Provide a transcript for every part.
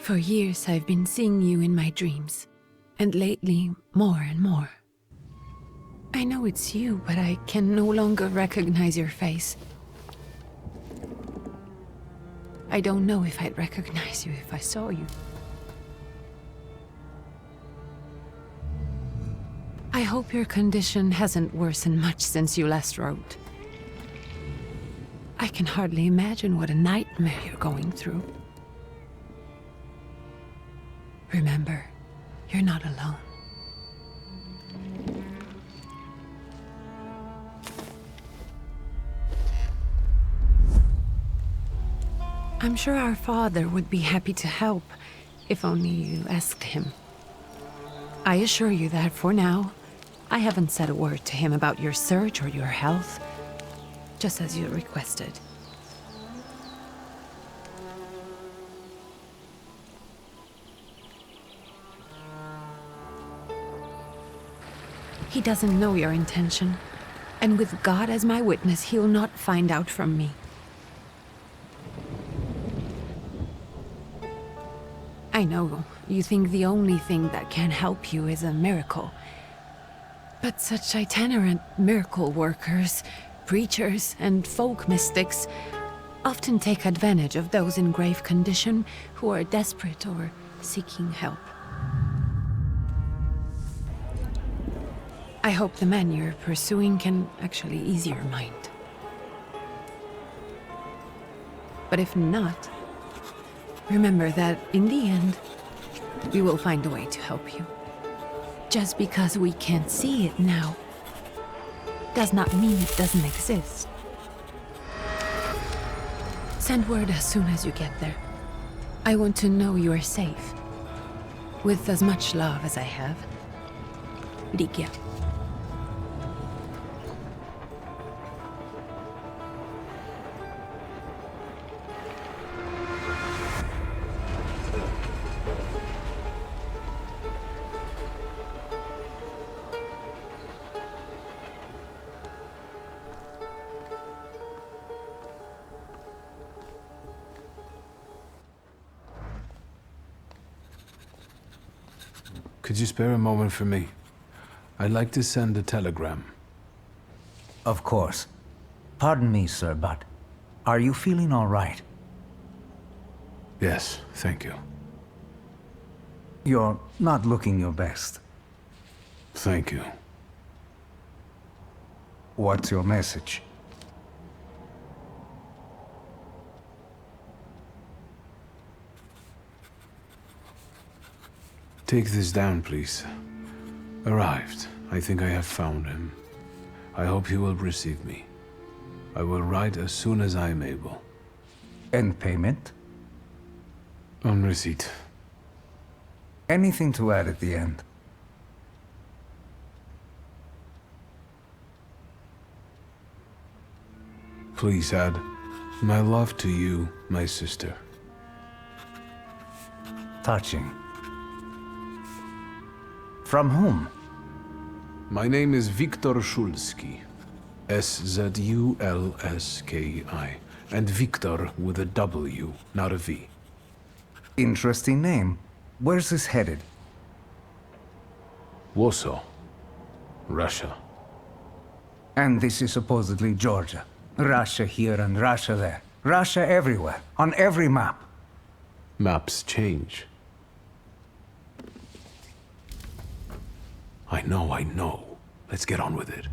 For years I've been seeing you in my dreams, and lately more and more. I know it's you, but I can no longer recognize your face. I don't know if I'd recognize you if I saw you. I hope your condition hasn't worsened much since you last wrote. I can hardly imagine what a nightmare you're going through. Remember, you're not alone. I'm sure our father would be happy to help, if only you asked him. I assure you that for now, I haven't said a word to him about your search or your health, just as you requested. He doesn't know your intention, and with God as my witness, he'll not find out from me. I know you think the only thing that can help you is a miracle. But such itinerant miracle workers, preachers, and folk mystics often take advantage of those in grave condition who are desperate or seeking help. I hope the man you're pursuing can actually ease your mind. But if not, remember that in the end, we will find a way to help you. Just because we can't see it now, does not mean it doesn't exist. Send word as soon as you get there. I want to know you are safe. With as much love as I have. Ligia. Could you spare a moment for me? I'd like to send a telegram. Of course. Pardon me, sir, but are you feeling all right? Yes, thank you. You're not looking your best. Thank you. What's your message? Take this down, please. Arrived. I think I have found him. I hope he will receive me. I will write as soon as I am able. And payment? On receipt. Anything to add at the end? Please add, my love to you, my sister. Touching. From whom? My name is Viktor Szulski. S-Z-U-L-S-K-I. And Viktor with a W, not a V. Interesting name. Where's this headed? Warsaw. Russia. And this is supposedly Georgia. Russia here and Russia there. Russia everywhere, on every map. Maps change. I know. Let's get on with it.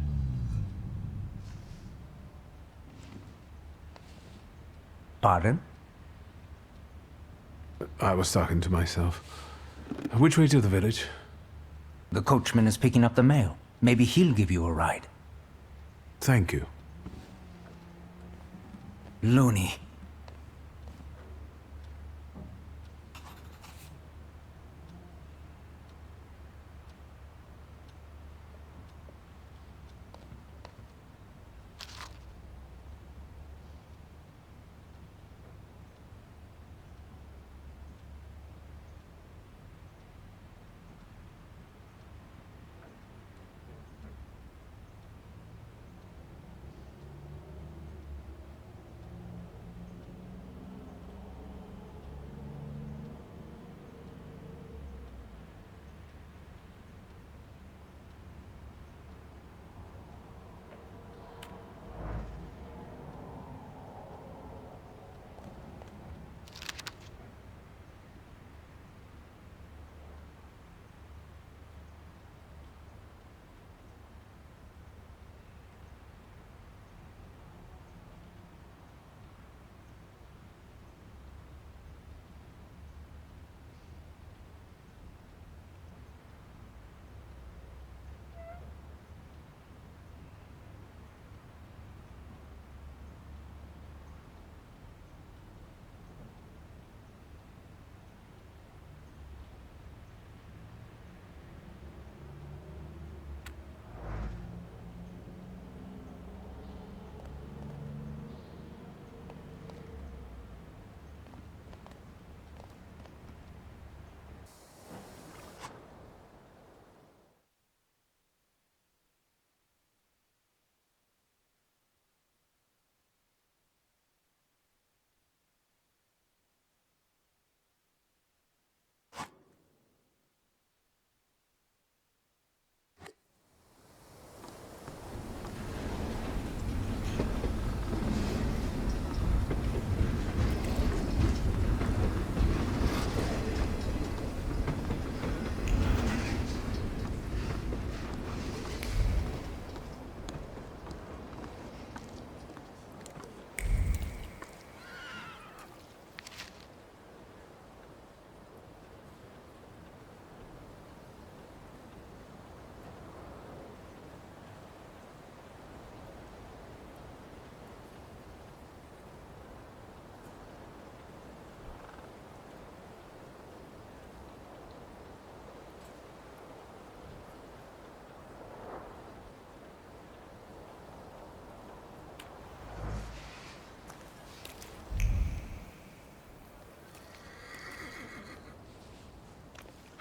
Pardon? I was talking to myself. Which way to the village? The coachman is picking up the mail. Maybe he'll give you a ride. Thank you. Loony.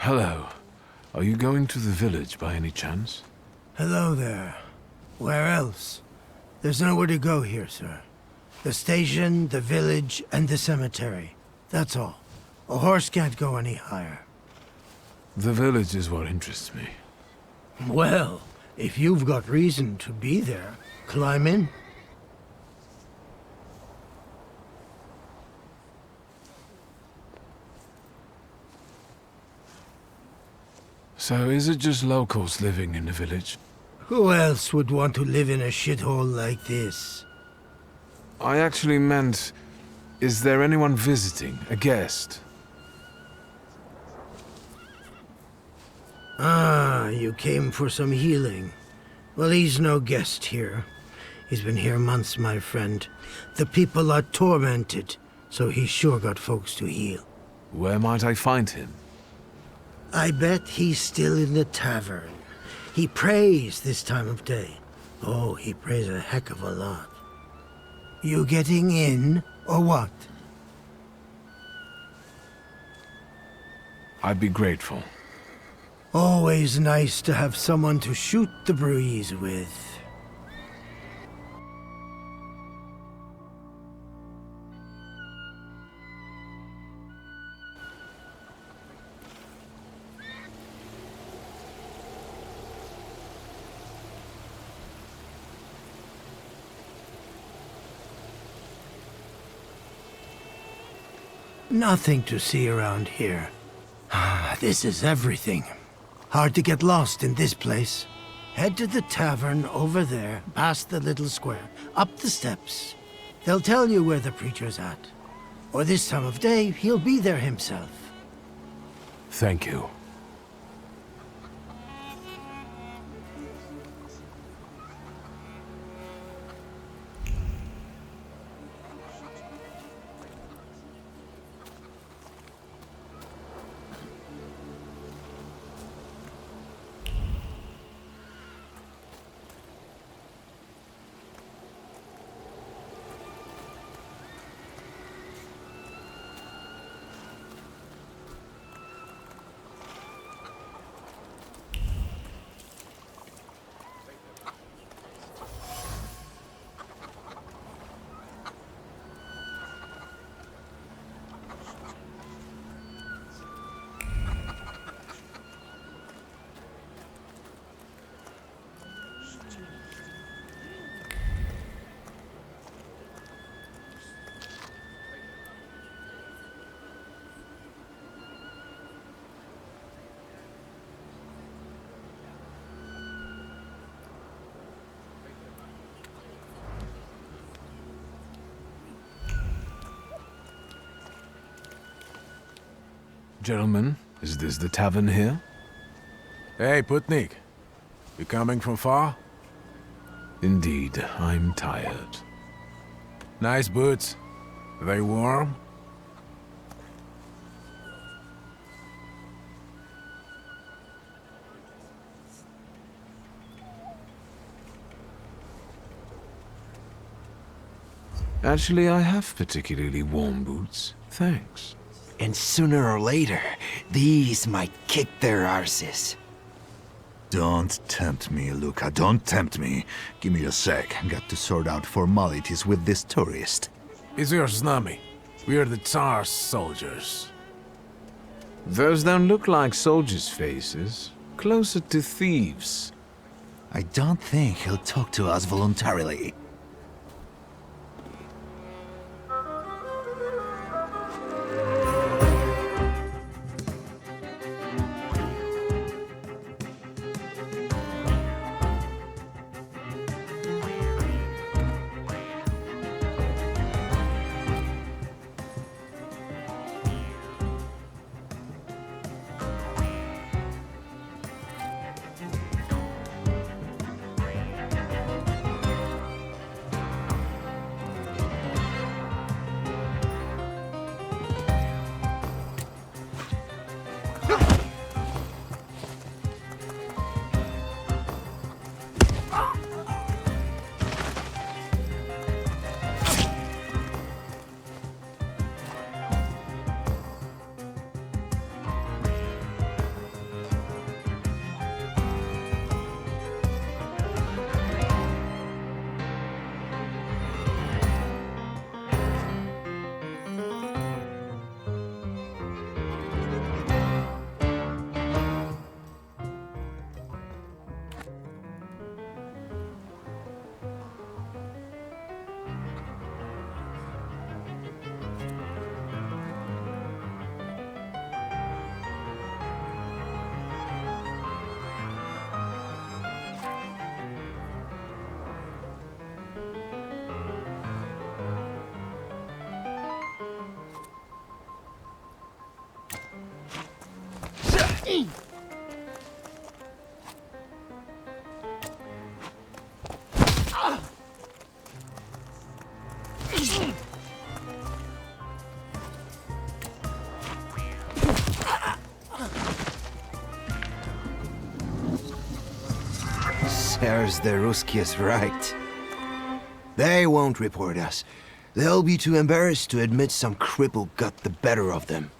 Hello. Are you going to the village by any chance? Hello there. Where else? There's nowhere to go here, sir. The station, the village, and the cemetery. That's all. A horse can't go any higher. The village is what interests me. Well, if you've got reason to be there, climb in. So is it just locals living in the village? Who else would want to live in a shithole like this? I actually meant, is there anyone visiting, a guest? Ah, you came for some healing. Well, he's no guest here. He's been here months, my friend. The people are tormented, so he's sure got folks to heal. Where might I find him? I bet he's still in the tavern. He prays this time of day. Oh, he prays a heck of a lot. You getting in, or what? I'd be grateful. Always nice to have someone to shoot the breeze with. Nothing to see around here. This is everything. Hard to get lost in this place. Head to the tavern over there, past the little square, up the steps. They'll tell you where the preacher's at. Or this time of day, he'll be there himself. Thank you. Gentlemen, is this the tavern here? Hey, Putnik. You coming from far? Indeed, I'm tired. Nice boots. Are they warm? Actually, I have particularly warm boots. Thanks. And sooner or later, these might kick their arses. Don't tempt me, Luca. Don't tempt me. Give me a sec. Got to sort out formalities with this tourist. It's your Znami. We are the Tsar's soldiers. Those don't look like soldiers' faces. Closer to thieves. I don't think he'll talk to us voluntarily. Serves the Ruskies right. They won't report us. They'll be too embarrassed to admit some cripple got the better of them.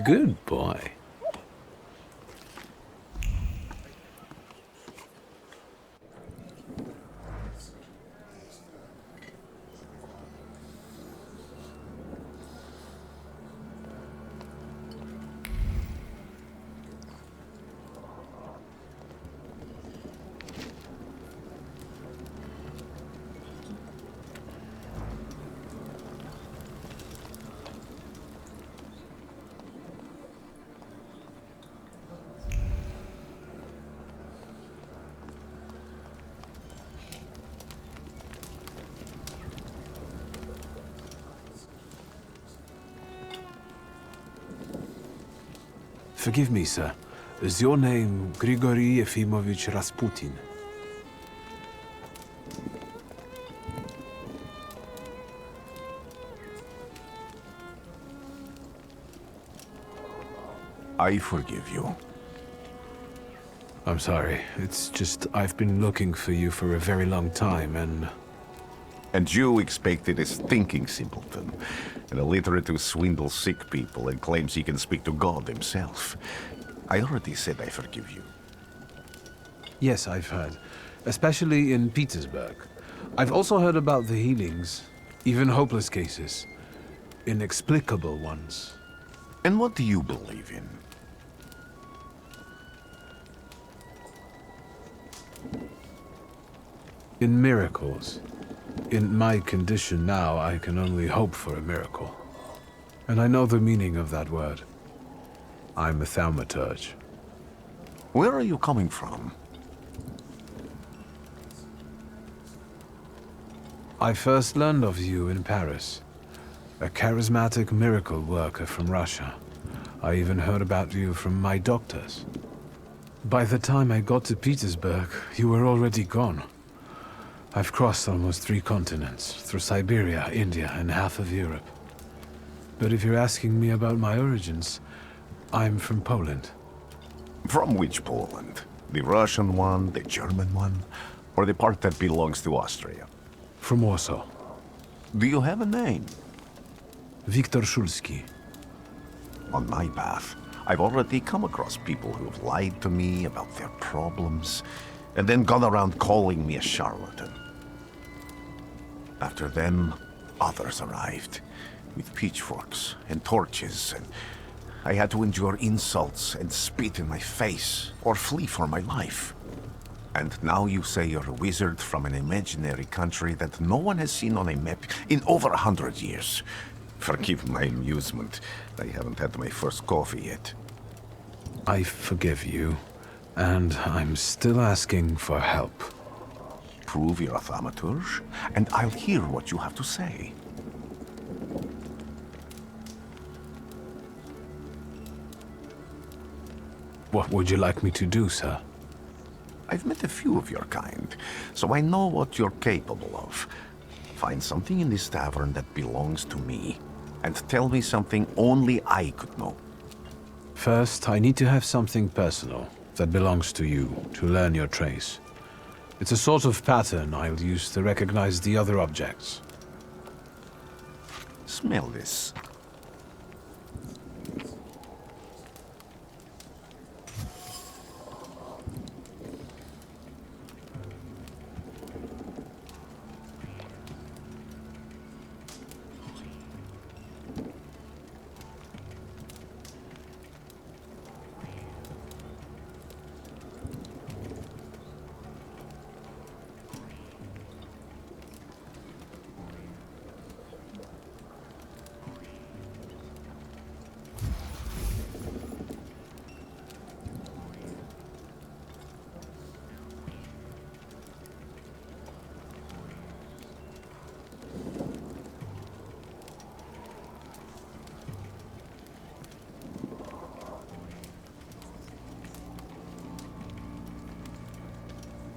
Good boy. Forgive me, sir. Is your name Grigory Efimovich Rasputin? I forgive you. I'm sorry. It's just I've been looking for you for a very long time, and... And you expected a thinking simpleton, an illiterate who swindles sick people and claims he can speak to God himself. I already said I forgive you. Yes, I've heard. Especially in Petersburg. I've also heard about the healings, even hopeless cases. Inexplicable ones. And what do you believe in? In miracles. In my condition now, I can only hope for a miracle. And I know the meaning of that word. I'm a Thaumaturge. Where are you coming from? I first learned of you in Paris. A charismatic miracle worker from Russia. I even heard about you from my doctors. By the time I got to Petersburg, you were already gone. I've crossed almost 3 continents, through Siberia, India, and half of Europe. But if you're asking me about my origins, I'm from Poland. From which Poland? The Russian one, the German one, or the part that belongs to Austria? From Warsaw. Do you have a name? Wiktor Szulski. On my path, I've already come across people who have lied to me about their problems, and then gone around calling me a charlatan. After them, others arrived, with pitchforks and torches, and I had to endure insults and spit in my face, or flee for my life. And now you say you're a wizard from an imaginary country that no one has seen on a map in over 100 years. Forgive my amusement, I haven't had my first coffee yet. I forgive you, and I'm still asking for help. Prove you're a Thaumaturge, and I'll hear what you have to say. What would you like me to do, sir? I've met a few of your kind, so I know what you're capable of. Find something in this tavern that belongs to me, and tell me something only I could know. First, I need to have something personal that belongs to you to learn your trace. It's a sort of pattern I'll use to recognize the other objects. Smell this.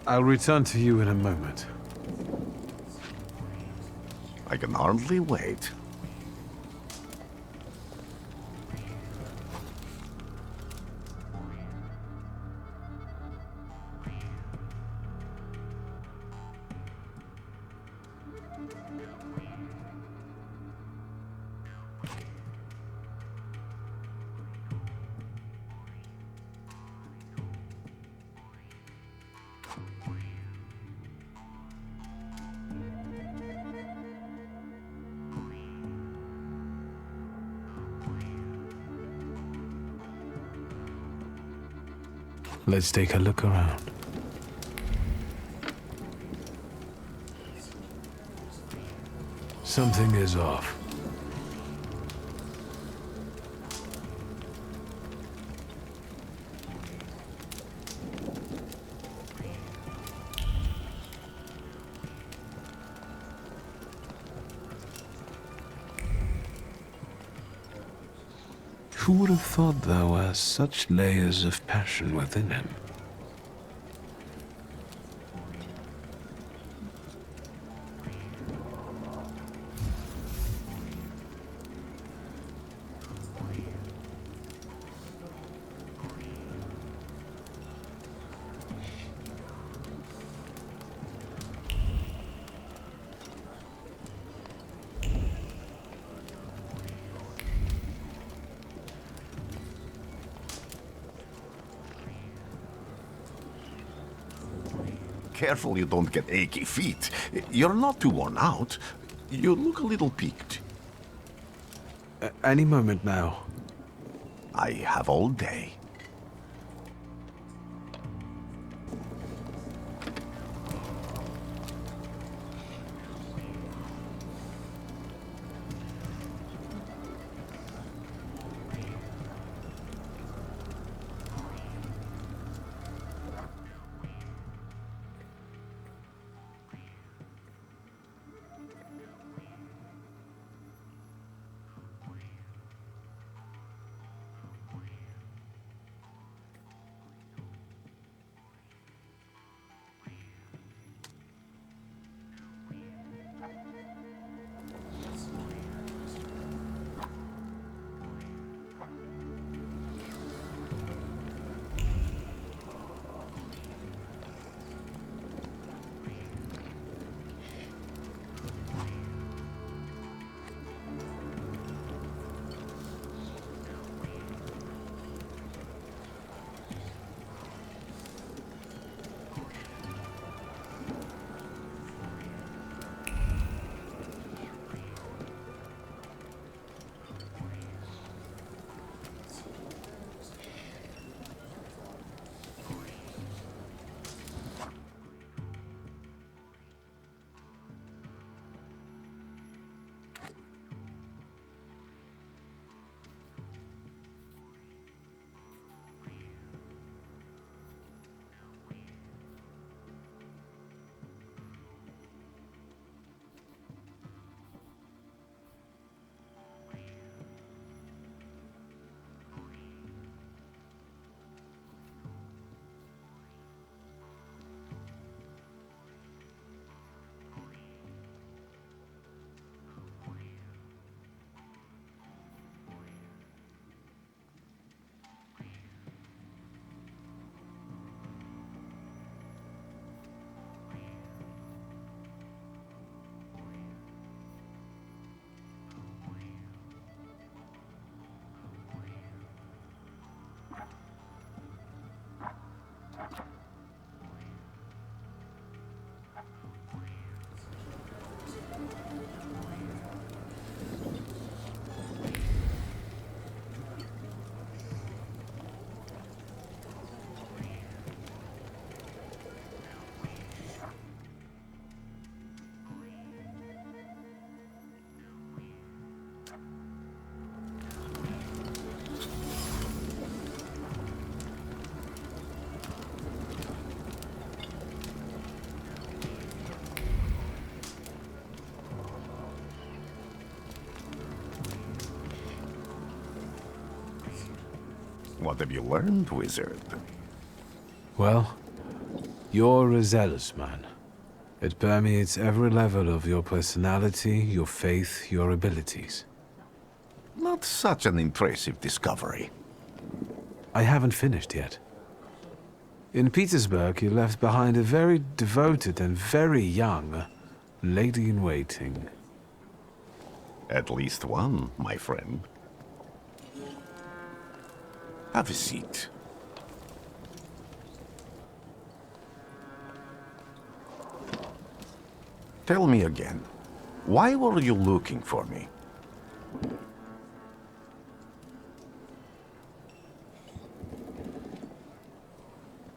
I'll return to you in a moment. I can hardly wait. Let's take a look around. Something is off. Who would have thought there were such layers of passion within him? Careful you don't get achy feet. You're not too worn out. You look a little peaked. Any moment now. I have all day. What have you learned, wizard? Well, You're a zealous man. It permeates every level of your personality, your faith, your abilities. Not such an impressive discovery. I haven't finished yet. In Petersburg, you left behind a very devoted and very young lady-in-waiting. At least one, my friend. Have a seat. Tell me again, why were you looking for me?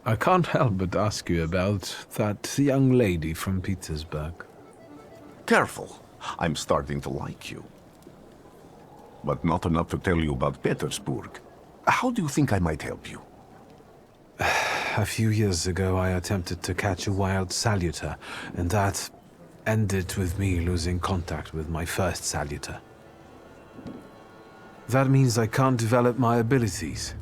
I can't help but ask you about that young lady from Petersburg. Careful, I'm starting to like you. But not enough to tell you about Petersburg. How do you think I might help you? A few years ago, I attempted to catch a wild saluter, and that ended with me losing contact with my first saluter. That means I can't develop my abilities.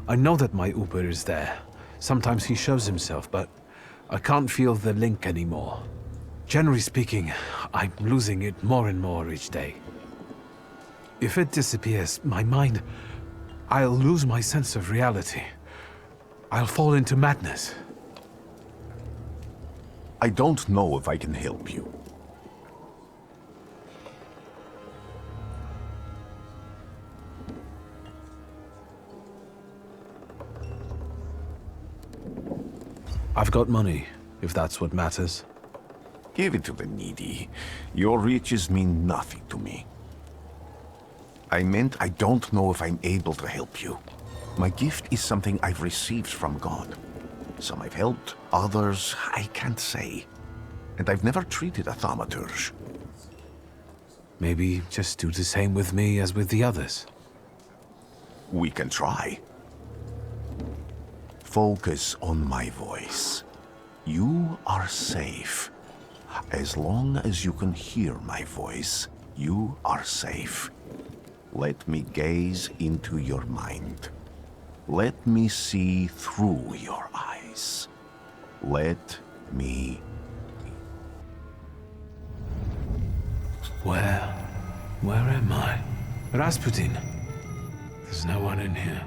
I know that my Uber is there. Sometimes he shows himself, but I can't feel the link anymore. Generally speaking, I'm losing it more and more each day. If it disappears, my mind... I'll lose my sense of reality. I'll fall into madness. I don't know if I can help you. I've got money, if that's what matters. Give it to the needy. Your riches mean nothing to me. I meant I don't know if I'm able to help you. My gift is something I've received from God. Some I've helped, others I can't say. And I've never treated a Thaumaturge. Maybe just do the same with me as with the others. We can try. Focus on my voice. You are safe. As long as you can hear my voice, you are safe. Let me gaze into your mind. Let me see through your eyes. Let me... Where am I? Rasputin. There's no one in here.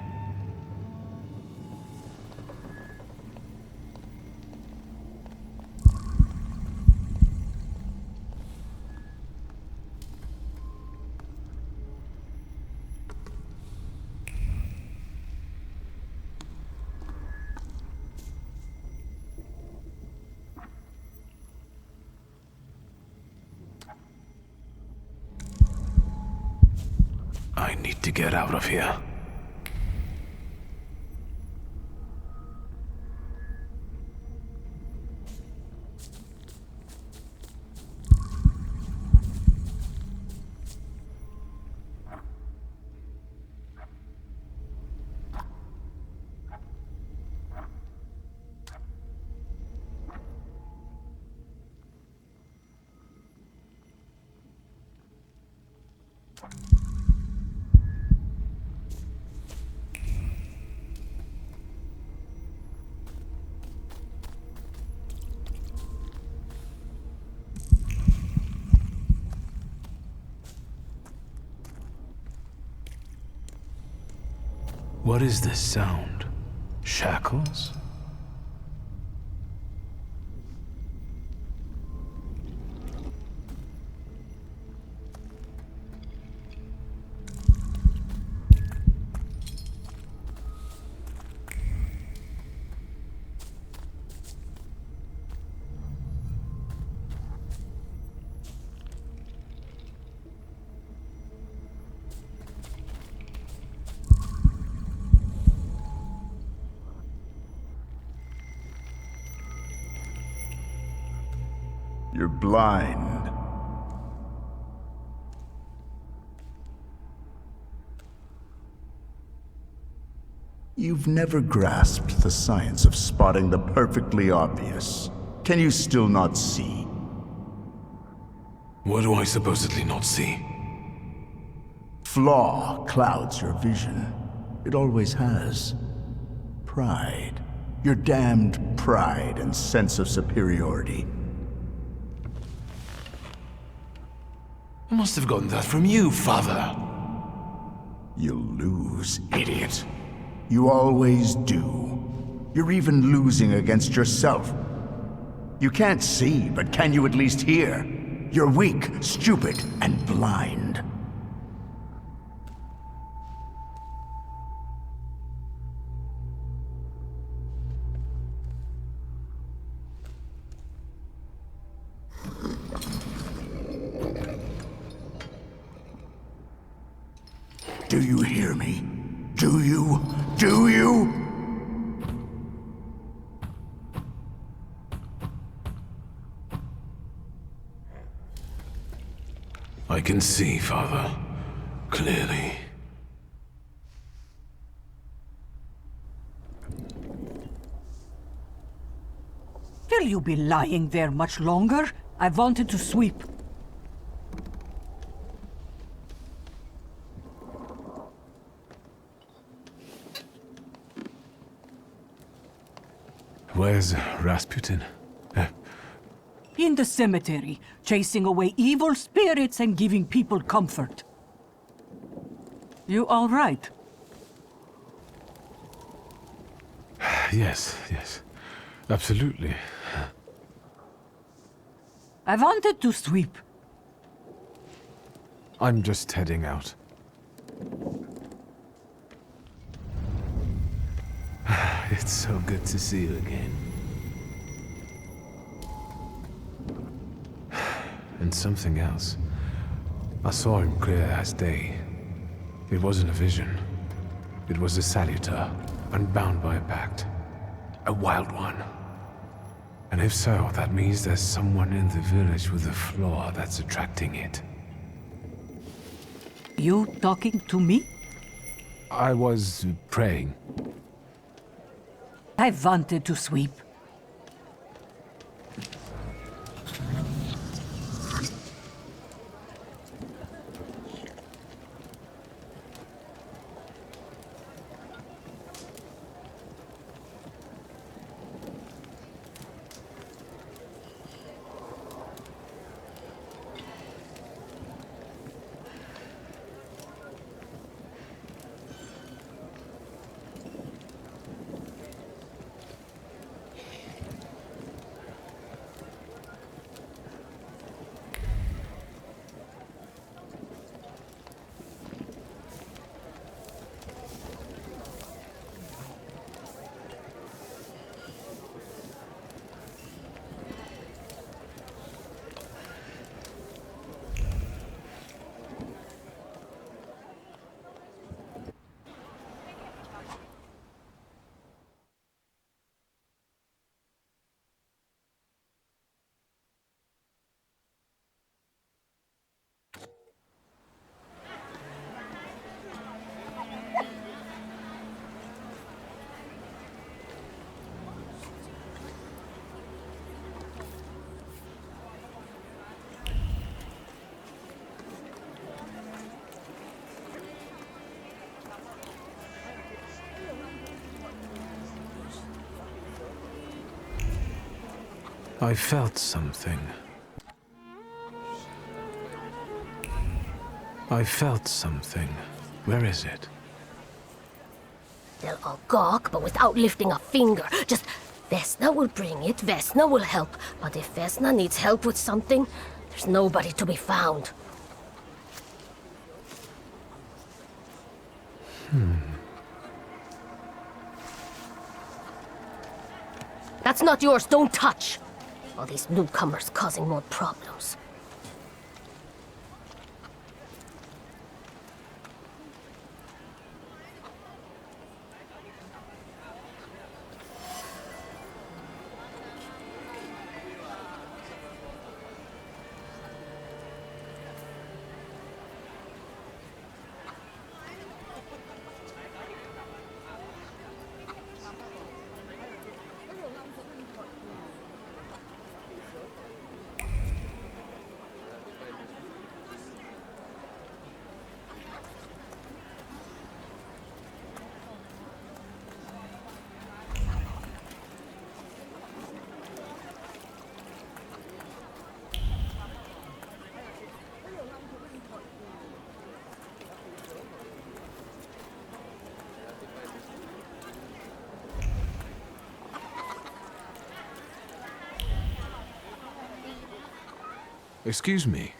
I need to get out of here. What is this sound? Shackles? You're blind. You've never grasped the science of spotting the perfectly obvious. Can you still not see? What do I supposedly not see? Flaw clouds your vision. It always has. Pride. Your damned pride and sense of superiority. I must have gotten that from you, Father. You'll lose, idiot. You always do. You're even losing against yourself. You can't see, but can you at least hear? You're weak, stupid, and blind. Do you hear me? Do you? Do you? I can see, Father. Clearly. Will you be lying there much longer? I wanted to sweep. Where's Rasputin? In the cemetery, chasing away evil spirits and giving people comfort. You all right? Yes, absolutely. I wanted to sweep. I'm just heading out. It's so good to see you again. And something else. I saw him clear as day. It wasn't a vision. It was a saluter, unbound by a pact. A wild one. And if so, that means there's someone in the village with a flaw that's attracting it. You talking to me? I was praying. I wanted to sweep. I felt something. I felt something. Where is it? They'll all gawk, but without lifting a finger. Just, Vesna will bring it, Vesna will help. But if Vesna needs help with something, there's nobody to be found. That's not yours, don't touch! All these newcomers causing more problems. Excuse me.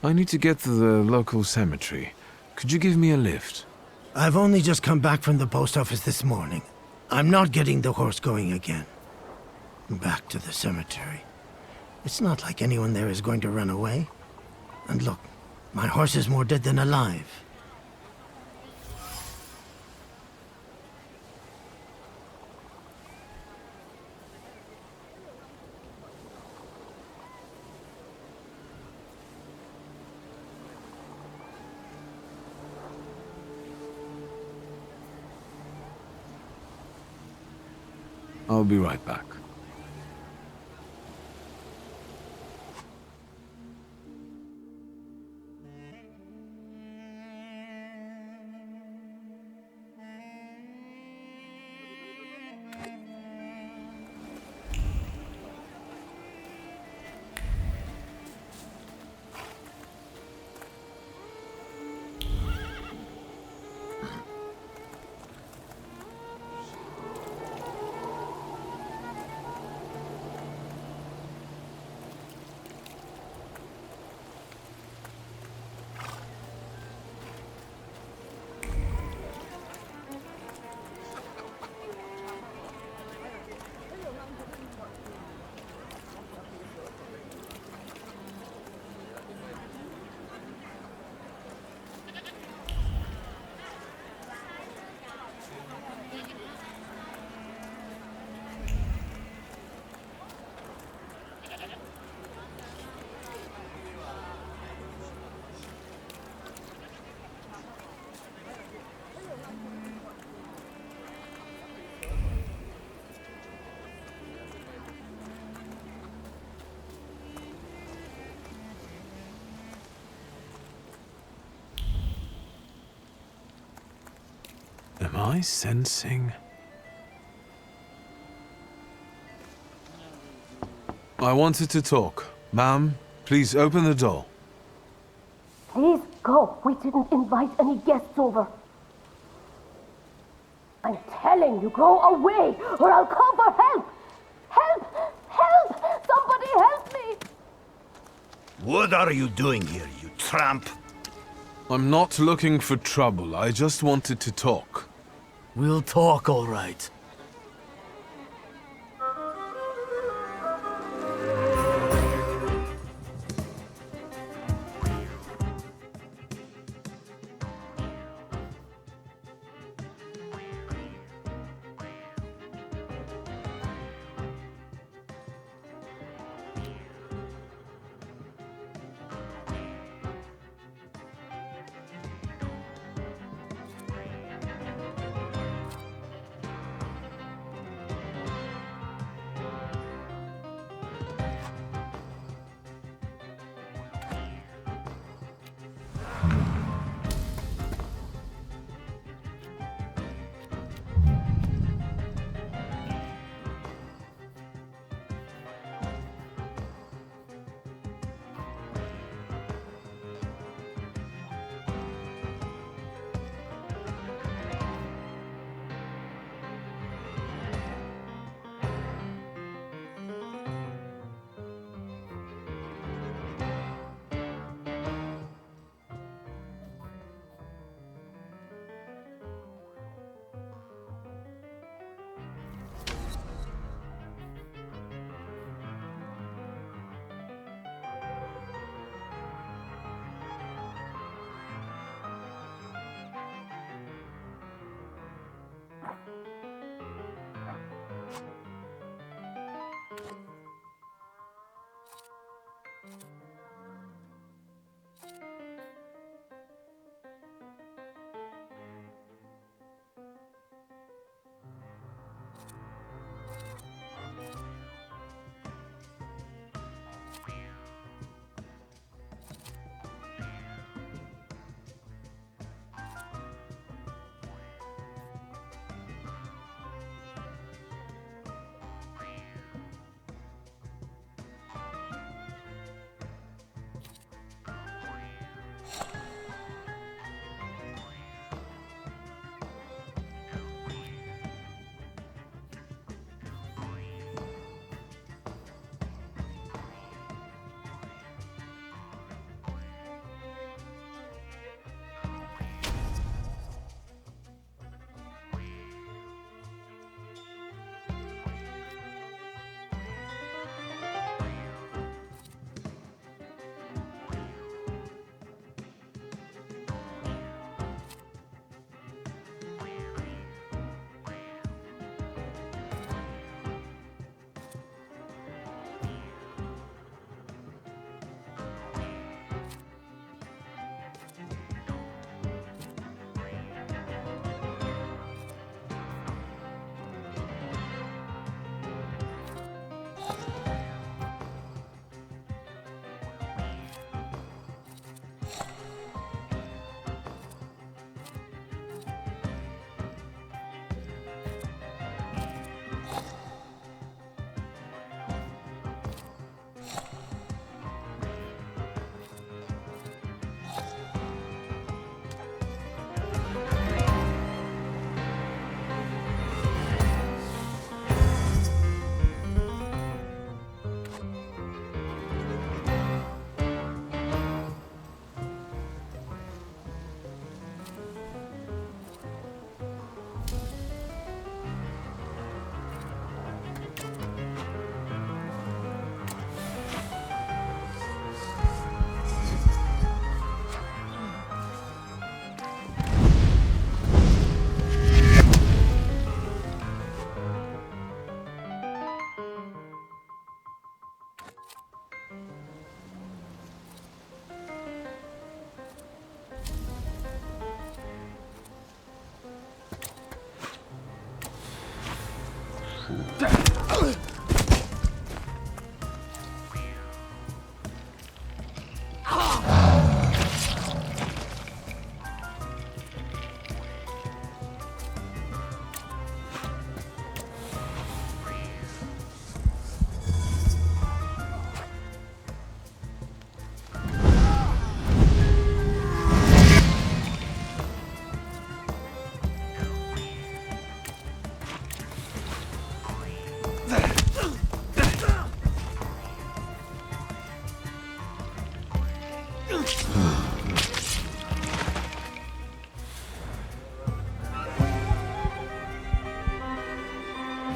I need to get to the local cemetery. Could you give me a lift? I've only just come back from the post office this morning. I'm not getting the horse going again. Back to the cemetery. It's not like anyone there is going to run away. And look, my horse is more dead than alive. I'll be right back. Am I sensing? I wanted to talk. Ma'am, please open the door. Please go. We didn't invite any guests over. I'm telling you, go away, or I'll call for help! Help! Help! Somebody help me! What are you doing here, you tramp? I'm not looking for trouble. I just wanted to talk. We'll talk, all right.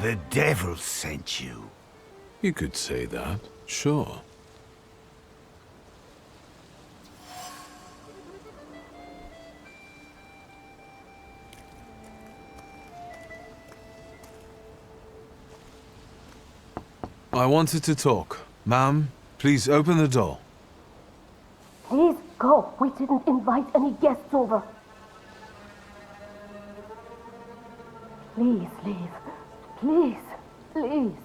The devil sent you. You could say that, sure. I wanted to talk. Ma'am, please open the door. Please go. We didn't invite any guests over. Please leave. Please, please.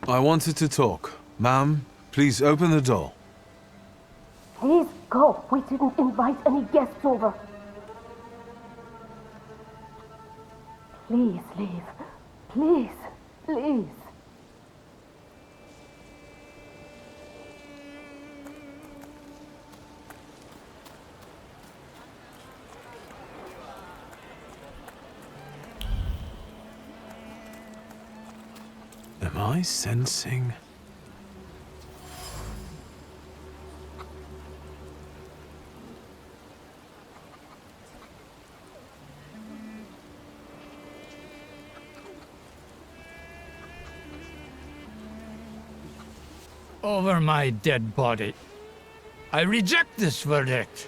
I wanted to talk. Ma'am, please open the door. Please go. We didn't invite any guests over. Please leave. Please, please. Am I sensing? Over my dead body. I reject this verdict.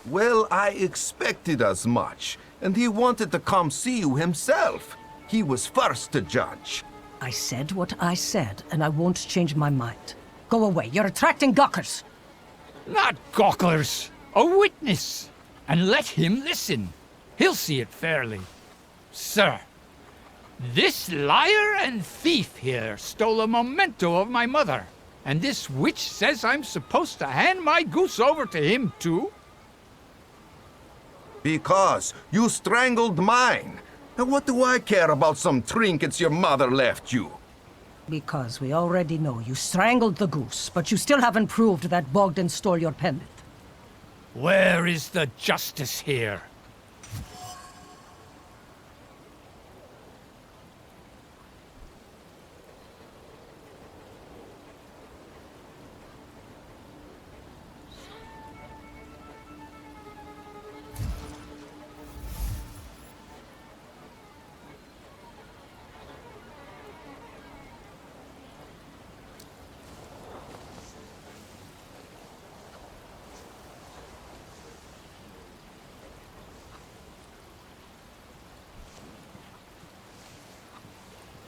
Well, I expected as much, and he wanted to come see you himself. He was first to judge. I said what I said, and I won't change my mind. Go away. You're attracting gawkers. Not gawkers. A witness. And let him listen. He'll see it fairly. Sir, this liar and thief here stole a memento of my mother. And this witch says I'm supposed to hand my goose over to him, too? Because you strangled mine. And what do I care about some trinkets your mother left you? Because we already know you strangled the goose, but you still haven't proved that Bogdan stole your pendant. Where is the justice here?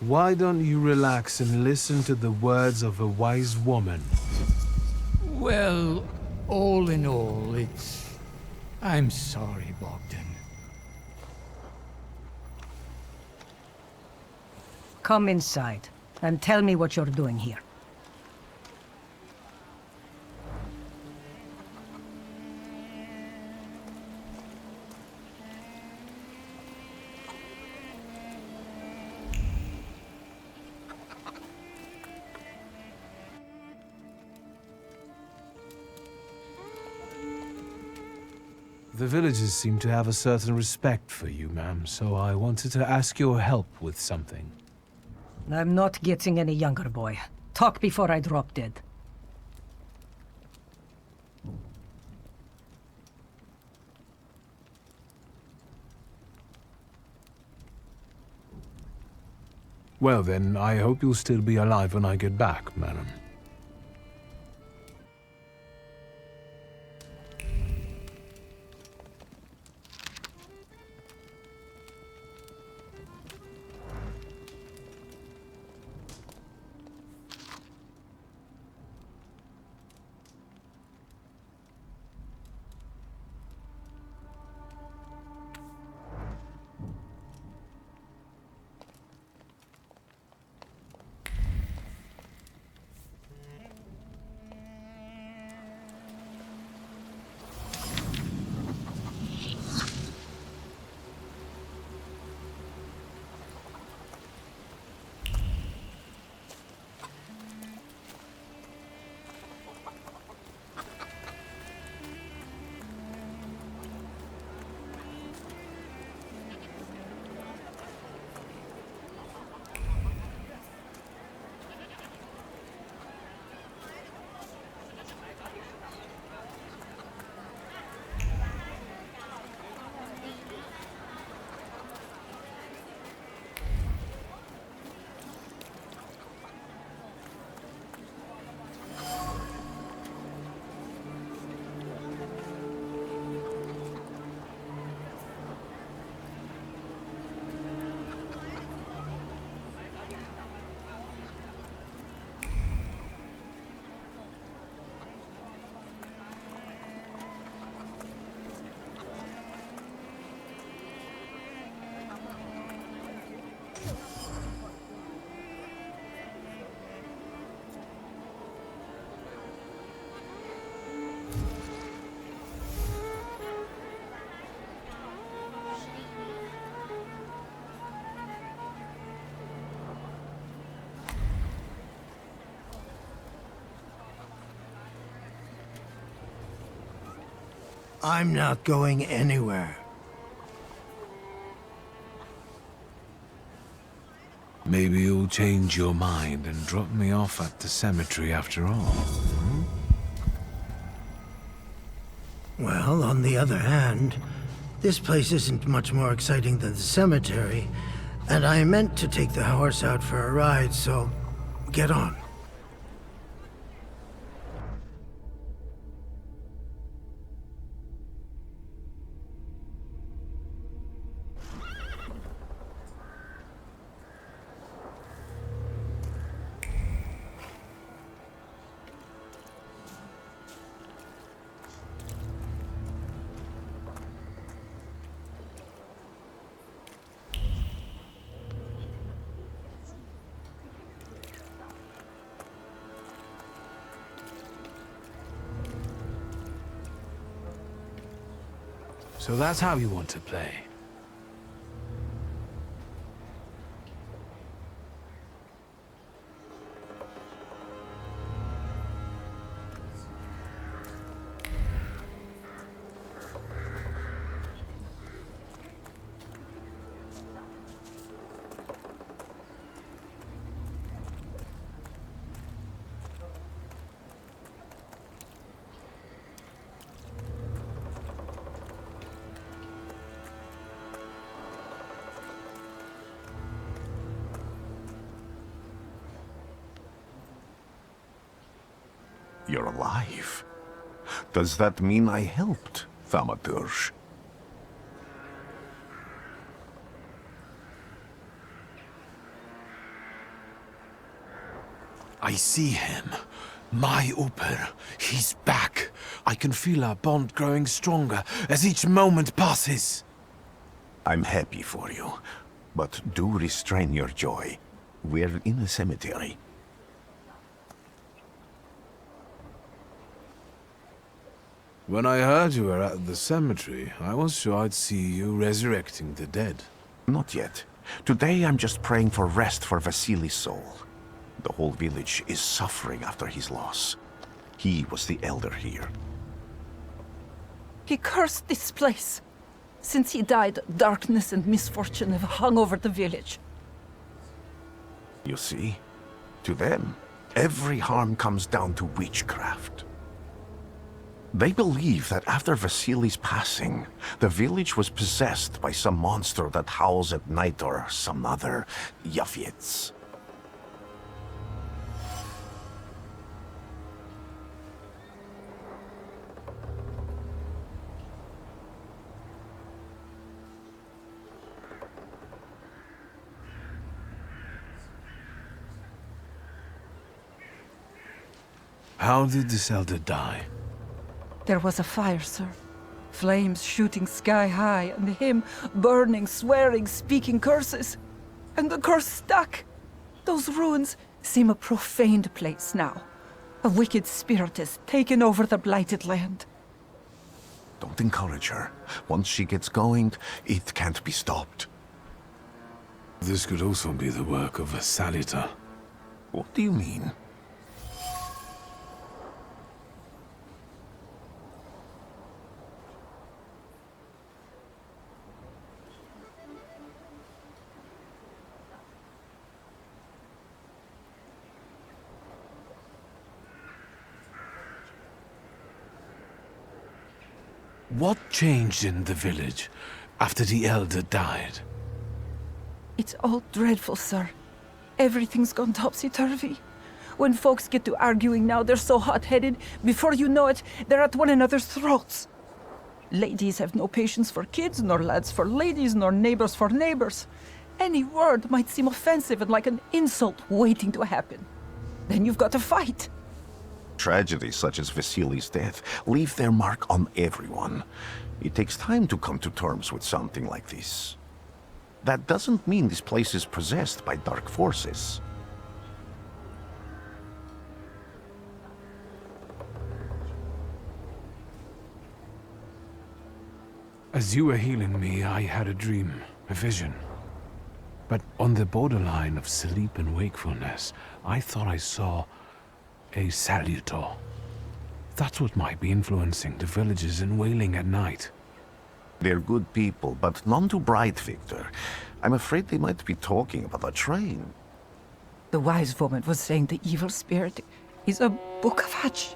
Why don't you relax and listen to the words of a wise woman? Well, all in all, I'm sorry, Bogdan. Come inside, and tell me what you're doing here. The villagers seem to have a certain respect for you, ma'am, so I wanted to ask your help with something. I'm not getting any younger, boy. Talk before I drop dead. Well then, I hope you'll still be alive when I get back, madam. I'm not going anywhere. Maybe you'll change your mind and drop me off at the cemetery after all. Hmm? Well, on the other hand, this place isn't much more exciting than the cemetery, and I meant to take the horse out for a ride, so get on. So that's how you want to play. You're alive. Does that mean I helped, Thaumaturge? I see him. My Uper. He's back. I can feel our bond growing stronger as each moment passes. I'm happy for you, but do restrain your joy. We're in a cemetery. When I heard you were at the cemetery, I was sure I'd see you resurrecting the dead. Not yet. Today I'm just praying for rest for Vasily's soul. The whole village is suffering after his loss. He was the elder here. He cursed this place. Since he died, darkness and misfortune have hung over the village. You see? To them, every harm comes down to witchcraft. They believe that after Vasily's passing, the village was possessed by some monster that howls at night or some other Yafits. How did this elder die? There was a fire, sir. Flames shooting sky high, and him burning, swearing, speaking curses. And the curse stuck. Those ruins seem a profaned place now. A wicked spirit has taken over the blighted land. Don't encourage her. Once she gets going, it can't be stopped. This could also be the work of a Salita. What do you mean? What changed in the village after the elder died? It's all dreadful, sir. Everything's gone topsy-turvy. When folks get to arguing now, they're so hot-headed, before you know it, they're at one another's throats. Ladies have no patience for kids, nor lads for ladies, nor neighbors for neighbors. Any word might seem offensive and like an insult waiting to happen. Then you've got to fight. Tragedies such as Vasily's death leave their mark on everyone. It takes time to come to terms with something like this. That doesn't mean this place is possessed by dark forces. As you were healing me, I had a dream, a vision. But on the borderline of sleep and wakefulness, I thought I saw a salutor. That's what might be influencing the villagers in wailing at night. They're good people, but none too bright, Victor. I'm afraid they might be talking about a train. The wise woman was saying the evil spirit is a book of hatch.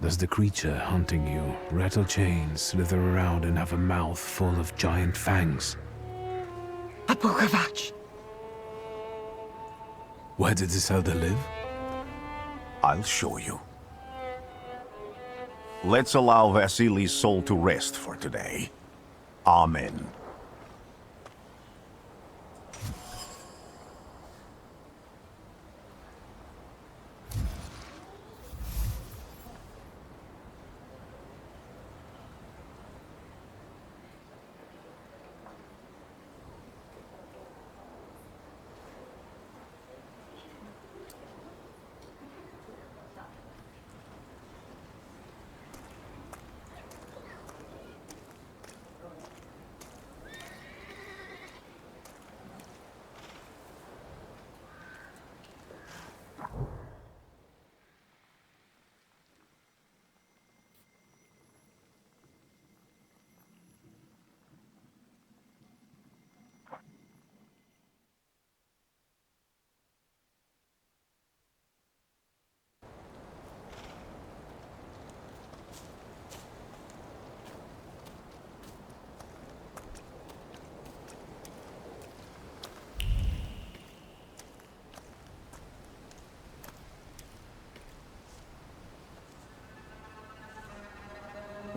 Does the creature hunting you rattle chains, slither around, and have a mouth full of giant fangs? A book of hatch. Where did this elder live? I'll show you. Let's allow Vasily's soul to rest for today. Amen.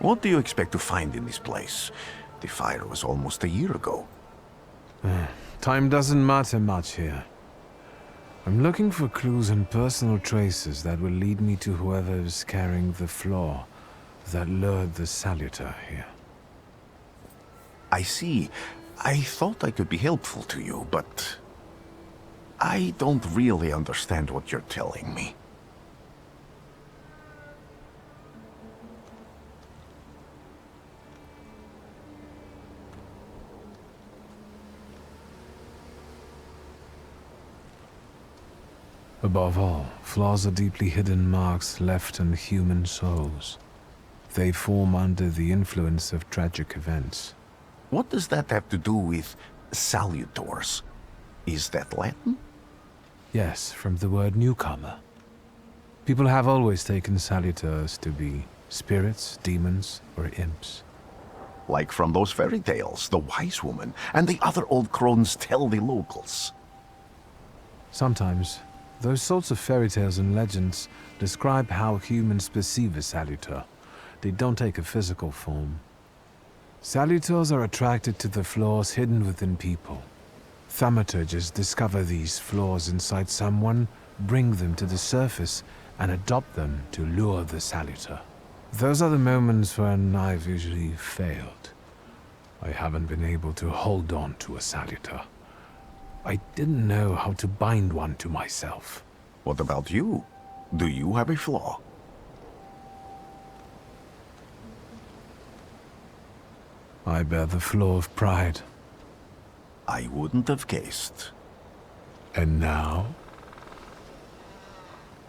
What do you expect to find in this place? The fire was almost a year ago. Time doesn't matter much here. I'm looking for clues and personal traces that will lead me to whoever's carrying the flaw that lured the salutor here. I see. I thought I could be helpful to you, but I don't really understand what you're telling me. Above all, flaws are deeply hidden marks left on human souls. They form under the influence of tragic events. What does that have to do with salutors? Is that Latin? Yes, from the word newcomer. People have always taken salutors to be spirits, demons, or imps. Like from those fairy tales, the wise woman and the other old crones tell the locals. Sometimes, those sorts of fairy tales and legends describe how humans perceive a salutor. They don't take a physical form. Salutors are attracted to the flaws hidden within people. Thaumaturges discover these flaws inside someone, bring them to the surface, and adopt them to lure the salutor. Those are the moments when I've usually failed. I haven't been able to hold on to a salutor. I didn't know how to bind one to myself. What about you? Do you have a flaw? I bear the flaw of pride. I wouldn't have guessed. And now?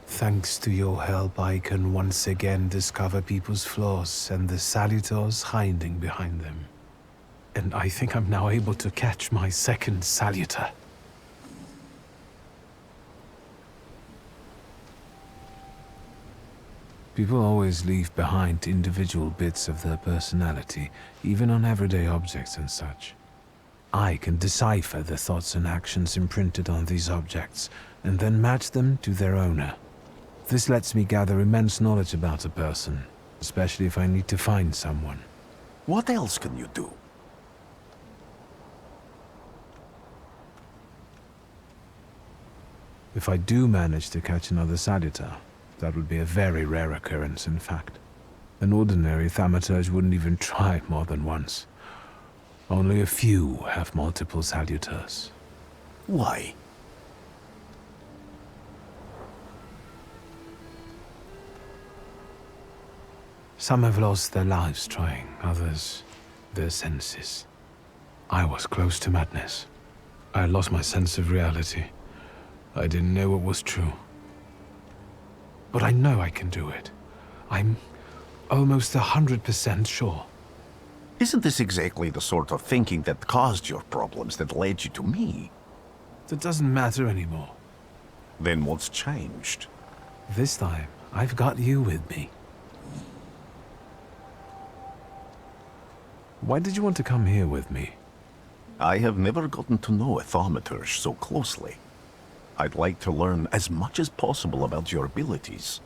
Thanks to your help, I can once again discover people's flaws and the salutors hiding behind them. And I think I'm now able to catch my second salutor. People always leave behind individual bits of their personality, even on everyday objects and such. I can decipher the thoughts and actions imprinted on these objects, and then match them to their owner. This lets me gather immense knowledge about a person, especially if I need to find someone. What else can you do? If I do manage to catch another salutor, that would be a very rare occurrence, in fact. An ordinary Thaumaturge wouldn't even try more than once. Only a few have multiple salutors. Why? Some have lost their lives trying, others their senses. I was close to madness. I lost my sense of reality. I didn't know what was true. But I know I can do it. I'm almost 100% sure. Isn't this exactly the sort of thinking that caused your problems that led you to me? That doesn't matter anymore. Then what's changed? This time, I've got you with me. Why did you want to come here with me? I have never gotten to know a Thaumaturge so closely. I'd like to learn as much as possible about your abilities.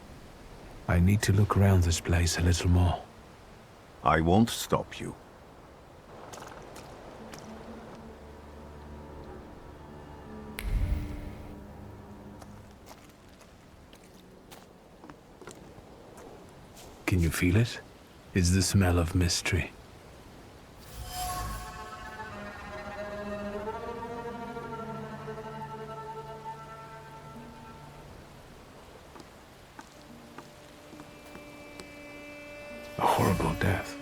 I need to look around this place a little more. I won't stop you. Can you feel it? It's the smell of mystery. A horrible death.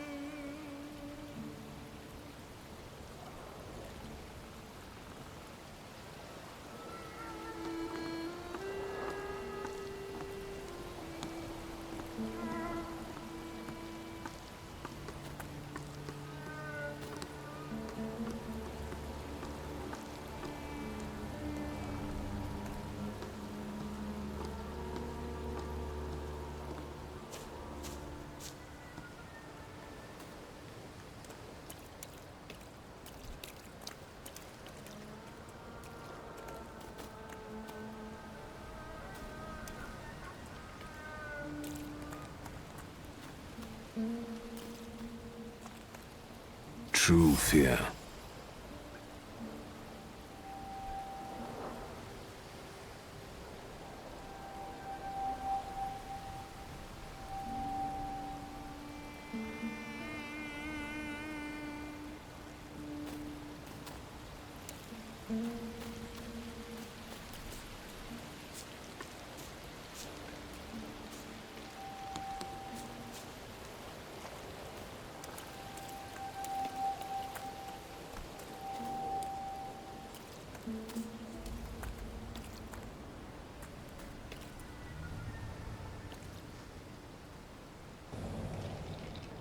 True fear.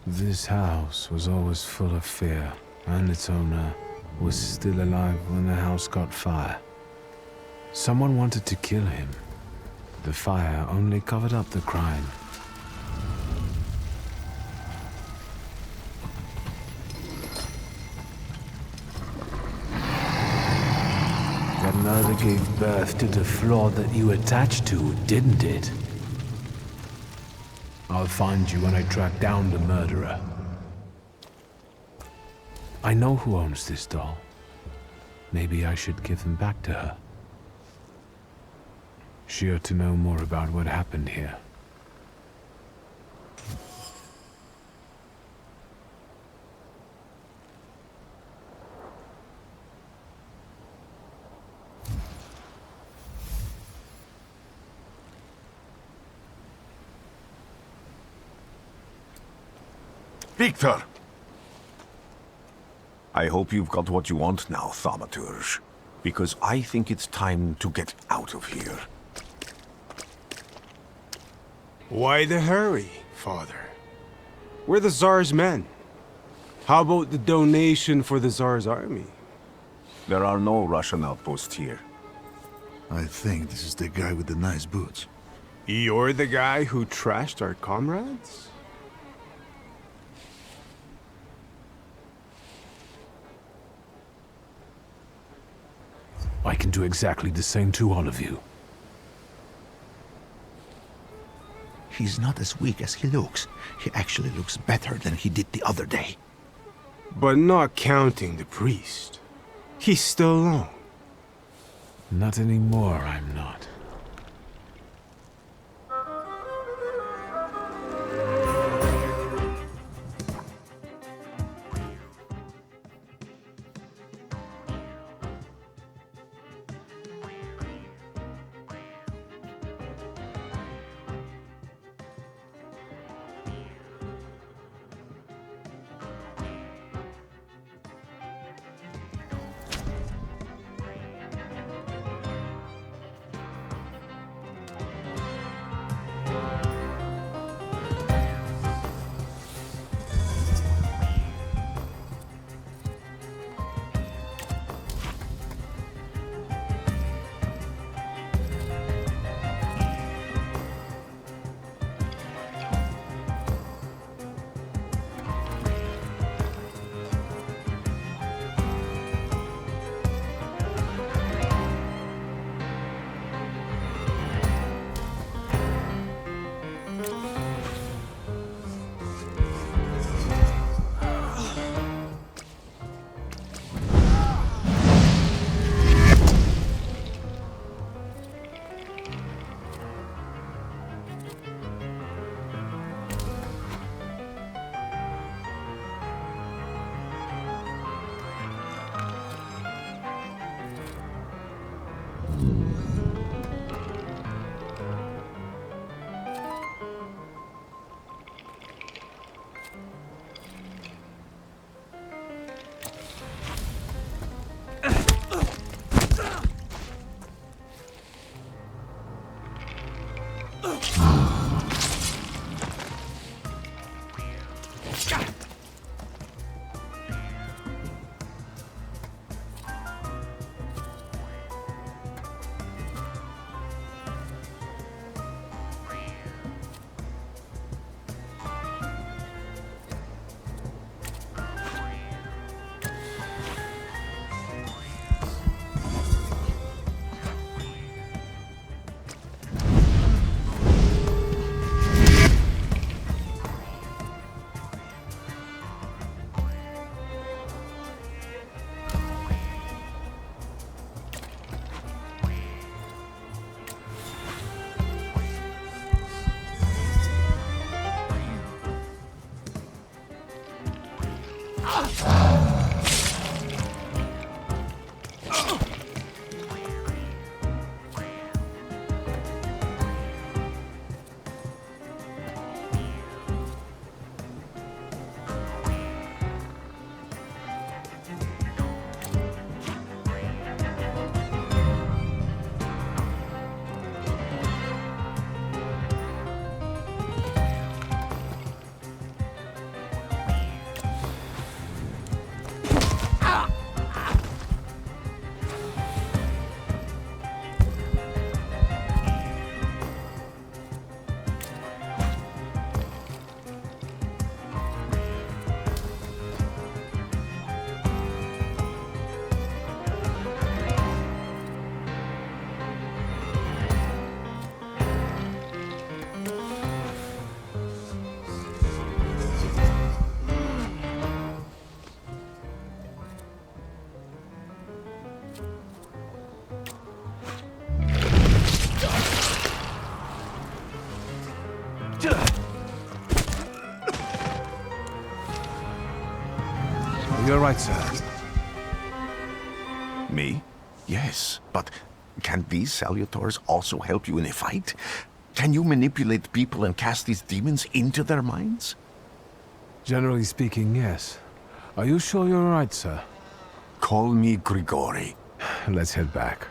This house was always full of fear, and its owner was still alive when the house caught fire. Someone wanted to kill him. The fire only covered up the crime. That murder gave birth to the flaw that you attached to, didn't it? I'll find you when I track down the murderer. I know who owns this doll. Maybe I should give them back to her. She ought to know more about what happened here. Victor! I hope you've got what you want now, Thaumaturge. Because I think it's time to get out of here. Why the hurry, Father? We're the Tsar's men. How about the donation for the Tsar's army? There are no Russian outposts here. I think this is the guy with the nice boots. You're the guy who trashed our comrades? I can do exactly the same to all of you. He's not as weak as he looks. He actually looks better than he did the other day. But not counting the priest. He's still alone. Not anymore, I'm not. You're right, sir. Me? Yes, but can these salutors also help you in a fight? Can you manipulate people and cast these demons into their minds? Generally speaking, yes. Are you sure you're right, sir? Call me Grigori. Let's head back.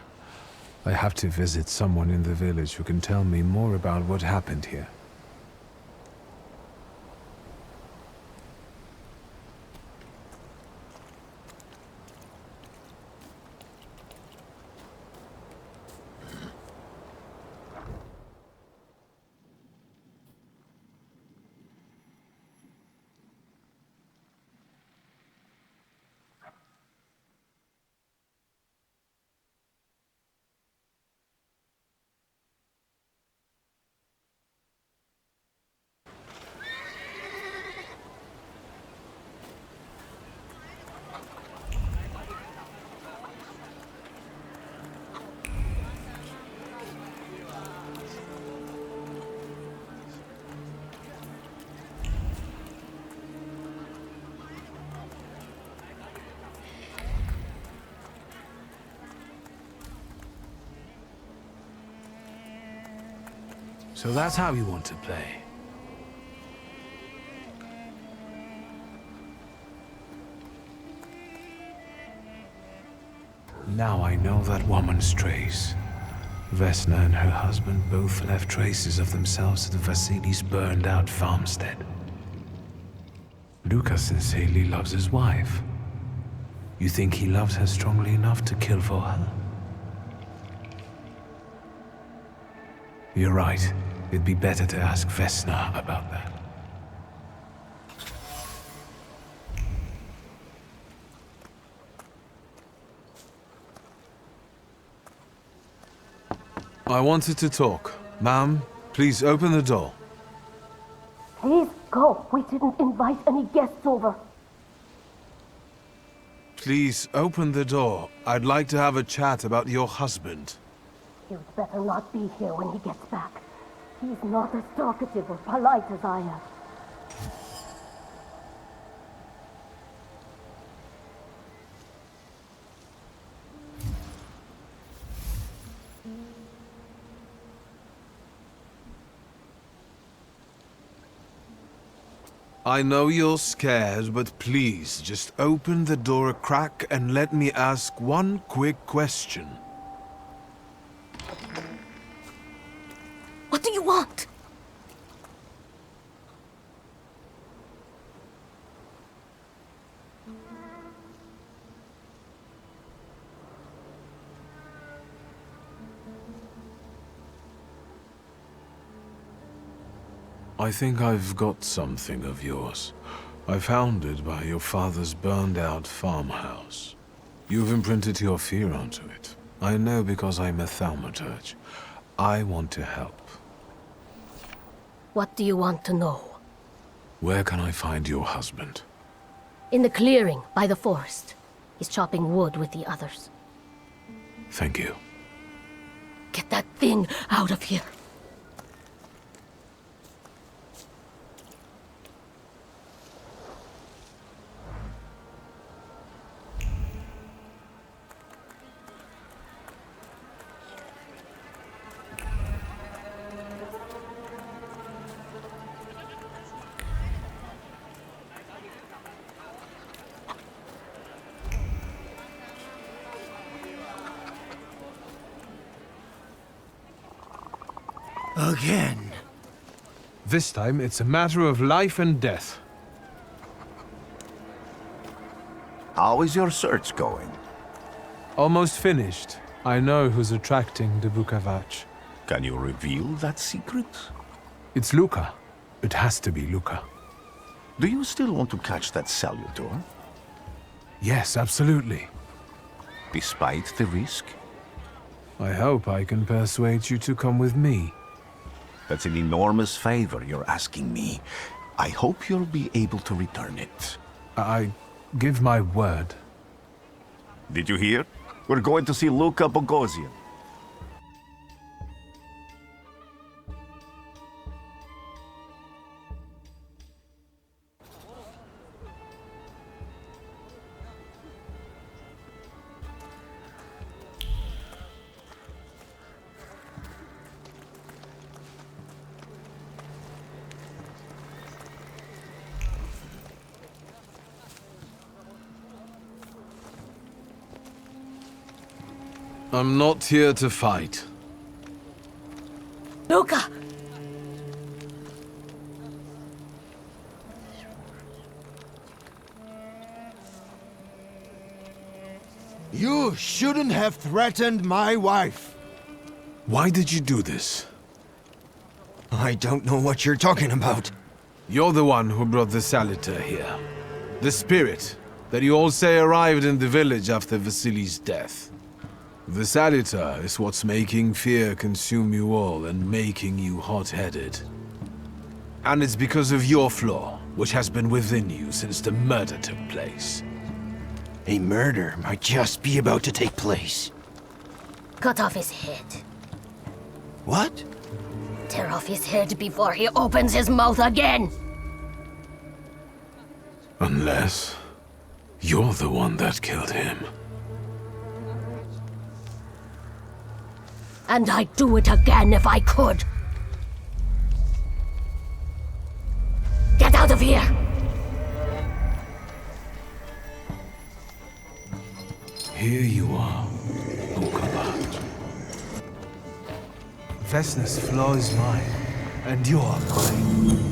I have to visit someone in the village who can tell me more about what happened here. So that's how you want to play. Now I know that woman's trace. Vesna and her husband both left traces of themselves at Vasily's burned-out farmstead. Luka sincerely loves his wife. You think he loves her strongly enough to kill for her? You're right. It'd be better to ask Vesna about that. I wanted to talk. Ma'am, please open the door. Please go. We didn't invite any guests over. Please open the door. I'd like to have a chat about your husband. You'd better not be here when he gets back. He's not as talkative or polite as I am. I know you're scared, but please, just open the door a crack and let me ask one quick question. What do you want? I think I've got something of yours. I found it by your father's burned-out farmhouse. You've imprinted your fear onto it. I know because I'm a Thaumaturge. I want to help. What do you want to know? Where can I find your husband? In the clearing, by the forest. He's chopping wood with the others. Thank you. Get that thing out of here. Again. This time, it's a matter of life and death. How is your search going? Almost finished. I know who's attracting the Bukavach. Can you reveal that secret? It's Luka. It has to be Luka. Do you still want to catch that salutor? Yes, absolutely. Despite the risk? I hope I can persuade you to come with me. That's an enormous favor you're asking me. I hope you'll be able to return it. I give my word. Did you hear? We're going to see Luka Bogosian. I'm not here to fight. Luca! You shouldn't have threatened my wife. Why did you do this? I don't know what you're talking about. You're the one who brought the Saliter here. The spirit that you all say arrived in the village after Vasily's death. The Saliter is what's making fear consume you all and making you hot-headed. And it's because of your flaw, which has been within you since the murder took place. A murder might just be about to take place. Cut off his head. What? Tear off his head before he opens his mouth again! Unless you're the one that killed him. And I'd do it again if I could. Get out of here! Here you are, Thaumaturge. Vesna's flaw is mine, and you're mine.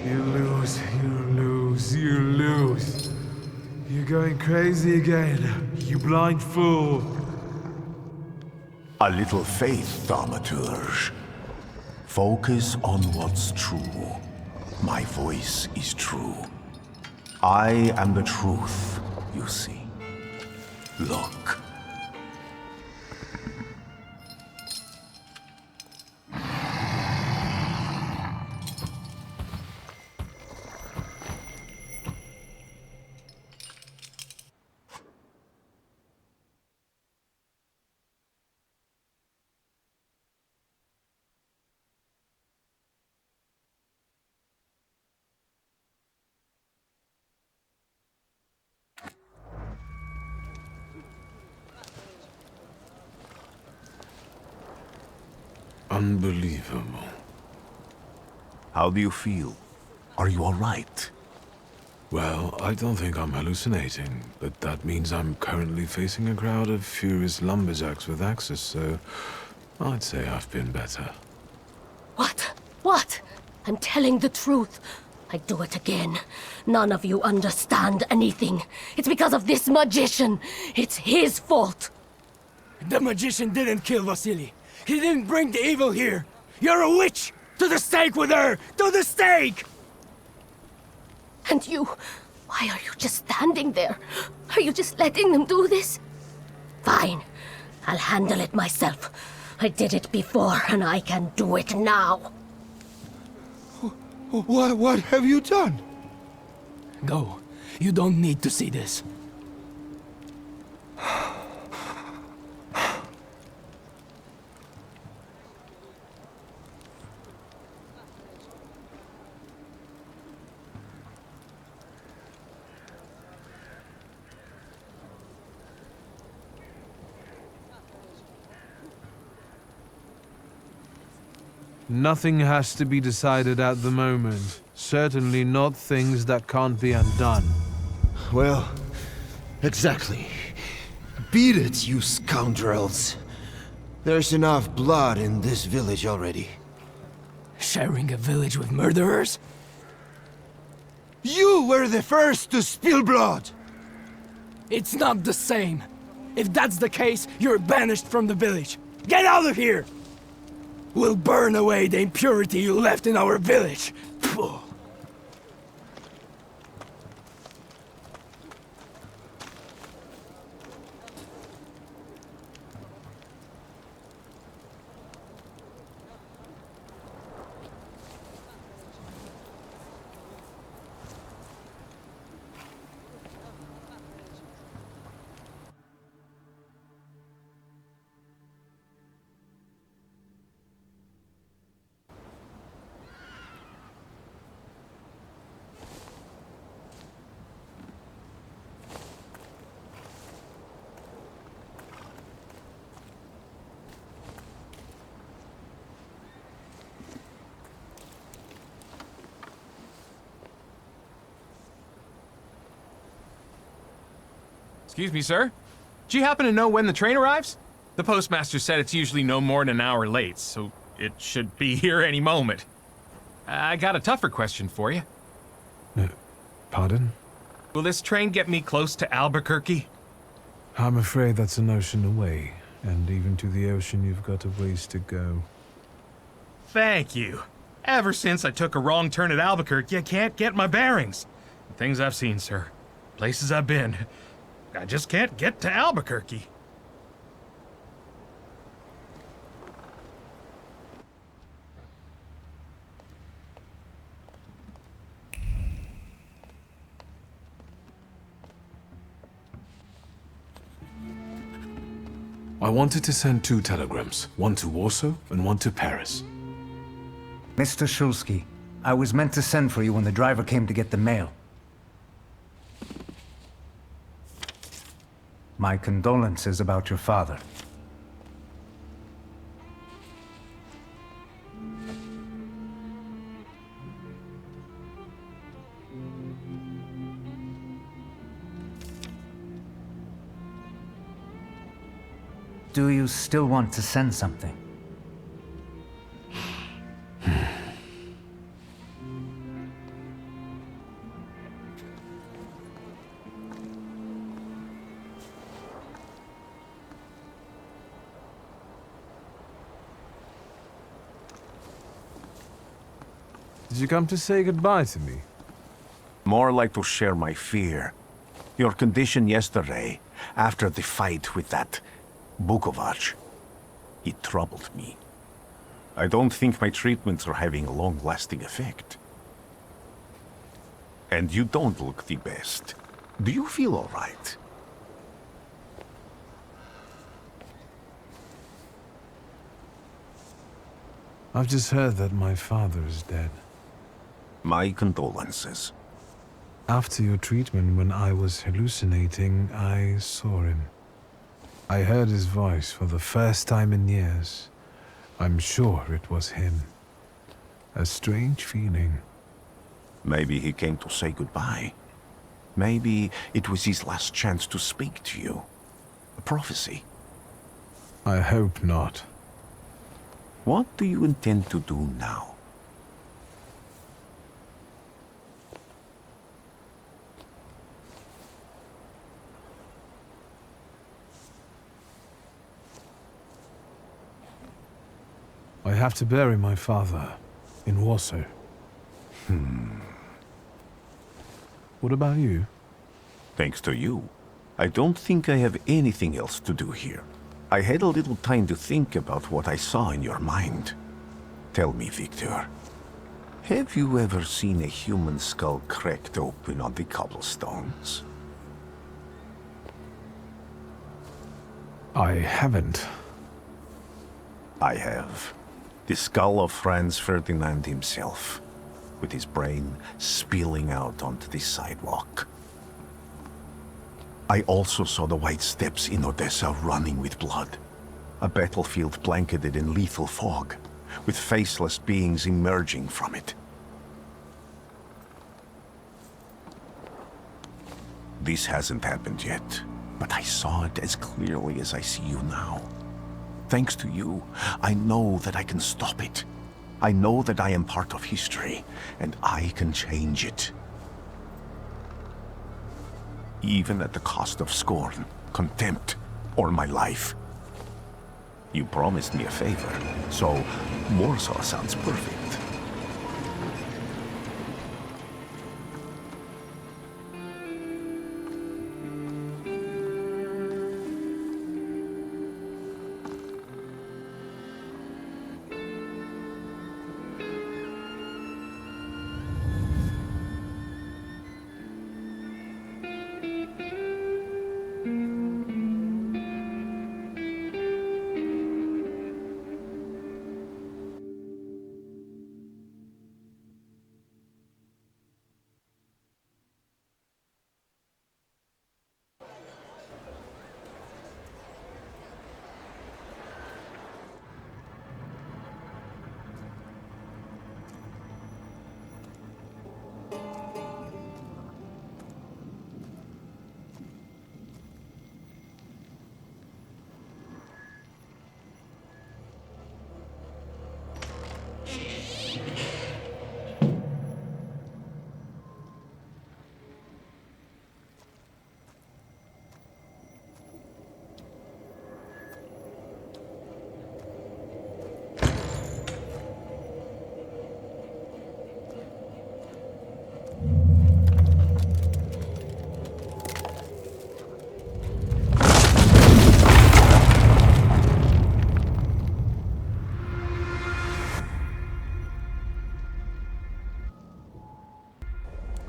You lose, you lose, you lose. You're going crazy again, you blind fool. A little faith, Thaumaturge. Focus on what's true. My voice is true. I am the truth, you see. Look. Unbelievable. How do you feel? Are you all right? Well, I don't think I'm hallucinating, but that means I'm currently facing a crowd of furious lumberjacks with axes, so I'd say I've been better. What? What? I'm telling the truth. I do it again. None of you understand anything. It's because of this magician. It's his fault. The magician didn't kill Vasily. He didn't bring the evil here. You're a witch! To the stake with her! To the stake! And you, why are you just standing there? Are you just letting them do this? Fine. I'll handle it myself. I did it before, and I can do it now. What have you done? Go. You don't need to see this. Nothing has to be decided at the moment. Certainly not things that can't be undone. Well, exactly. Beat it, you scoundrels. There's enough blood in this village already. Sharing a village with murderers? You were the first to spill blood! It's not the same. If that's the case, you're banished from the village. Get out of here! We'll burn away the impurity you left in our village. Phew. Excuse me, sir. Do you happen to know when the train arrives? The postmaster said it's usually no more than an hour late, so it should be here any moment. I got a tougher question for you. Pardon? Will this train get me close to Albuquerque? I'm afraid that's an ocean away, and even to the ocean you've got a ways to go. Thank you. Ever since I took a wrong turn at Albuquerque, I can't get my bearings. The things I've seen, sir. Places I've been. I just can't get to Albuquerque. I wanted to send 2 telegrams, one to Warsaw and one to Paris. Mr. Shulsky, I was meant to send for you when the driver came to get the mail. My condolences about your father. Do you still want to send something? Did you come to say goodbye to me? More like to share my fear. Your condition yesterday, after the fight with that Bukovac, it troubled me. I don't think my treatments are having a long-lasting effect. And you don't look the best. Do you feel all right? I've just heard that my father is dead. My condolences. After your treatment, when I was hallucinating, I saw him. I heard his voice for the first time in years. I'm sure it was him. A strange feeling. Maybe he came to say goodbye. Maybe it was his last chance to speak to you. A prophecy. I hope not. What do you intend to do now? I have to bury my father in Warsaw. What about you? Thanks to you, I don't think I have anything else to do here. I had a little time to think about what I saw in your mind. Tell me, Victor, have you ever seen a human skull cracked open on the cobblestones? I haven't. I have. The skull of Franz Ferdinand himself, with his brain spilling out onto the sidewalk. I also saw the white steps in Odessa running with blood. A battlefield blanketed in lethal fog, with faceless beings emerging from it. This hasn't happened yet, but I saw it as clearly as I see you now. Thanks to you, I know that I can stop it. I know that I am part of history, and I can change it. Even at the cost of scorn, contempt, or my life. You promised me a favor, so Warsaw sounds perfect.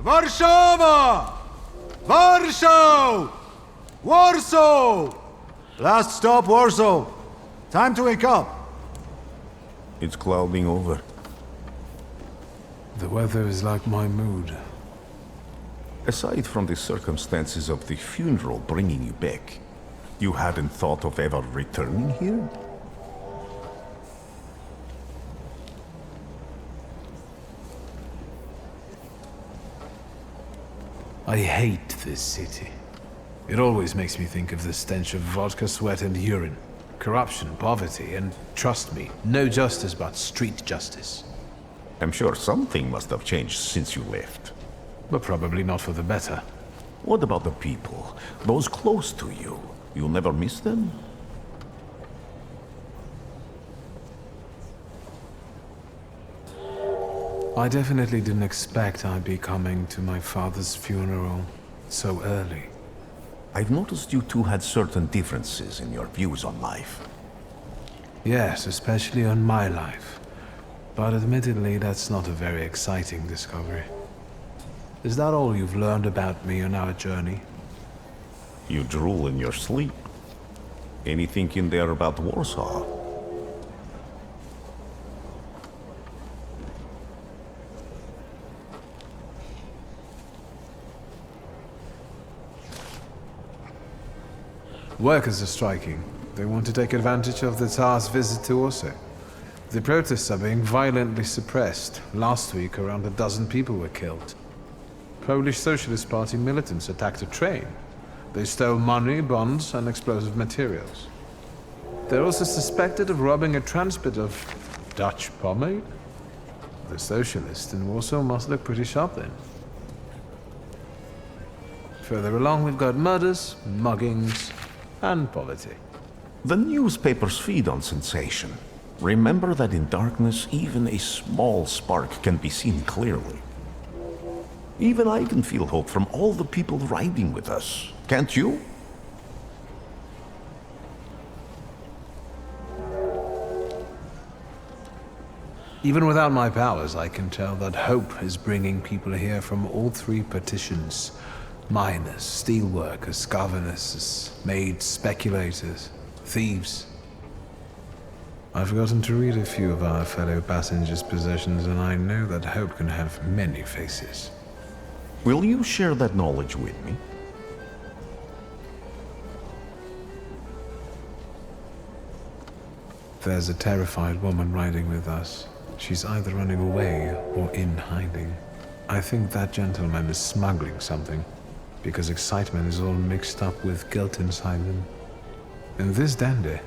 Warszawa! Warsaw! Warsaw! Last stop, Warsaw. Time to wake up. It's clouding over. The weather is like my mood. Aside from the circumstances of the funeral bringing you back, you hadn't thought of ever returning here? I hate this city. It always makes me think of the stench of vodka, sweat, and urine. Corruption, poverty, and trust me, no justice but street justice. I'm sure something must have changed since you left. But probably not for the better. What about the people? Those close to you? You'll never miss them? I definitely didn't expect I'd be coming to my father's funeral so early. I've noticed you two had certain differences in your views on life. Yes, especially on my life. But admittedly, that's not a very exciting discovery. Is that all you've learned about me on our journey? You drool in your sleep. Anything in there about Warsaw? Workers are striking. They want to take advantage of the Tsar's visit to Warsaw. The protests are being violently suppressed. Last week, around a dozen people were killed. Polish Socialist Party militants attacked a train. They stole money, bonds, and explosive materials. They're also suspected of robbing a transport of Dutch pomade? The socialists in Warsaw must look pretty sharp then. Further along, we've got murders, muggings, and poverty. The newspapers feed on sensation. Remember that in darkness, even a small spark can be seen clearly. Even I can feel hope from all the people riding with us. Can't you? Even without my powers, I can tell that hope is bringing people here from all three partitions. Miners, steelworkers, governesses, maids, speculators, thieves. I've forgotten to read a few of our fellow passengers' possessions, and I know that hope can have many faces. Will you share that knowledge with me? There's a terrified woman riding with us. She's either running away or in hiding. I think that gentleman is smuggling something, because excitement is all mixed up with guilt inside him. And this dandy,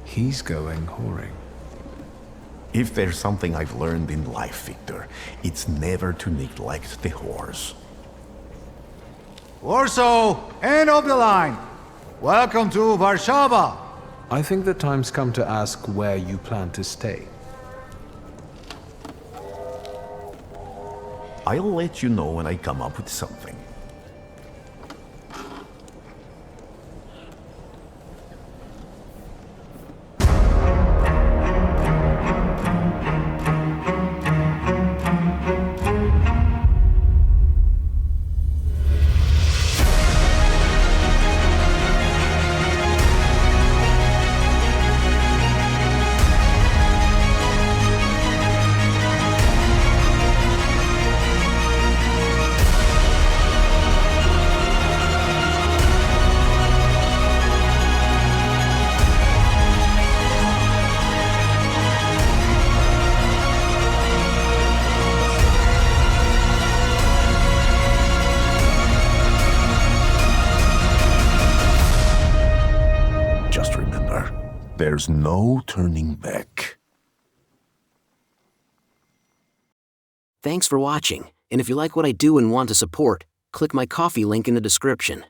he's going whoring. If there's something I've learned in life, Victor, it's never to neglect the whores. Warsaw, end of the line. Welcome to Warszawa. I think the time's come to ask where you plan to stay. I'll let you know when I come up with something. There's no turning back. Thanks for watching, and if you like what I do and want to support, click my Ko-fi link in the description.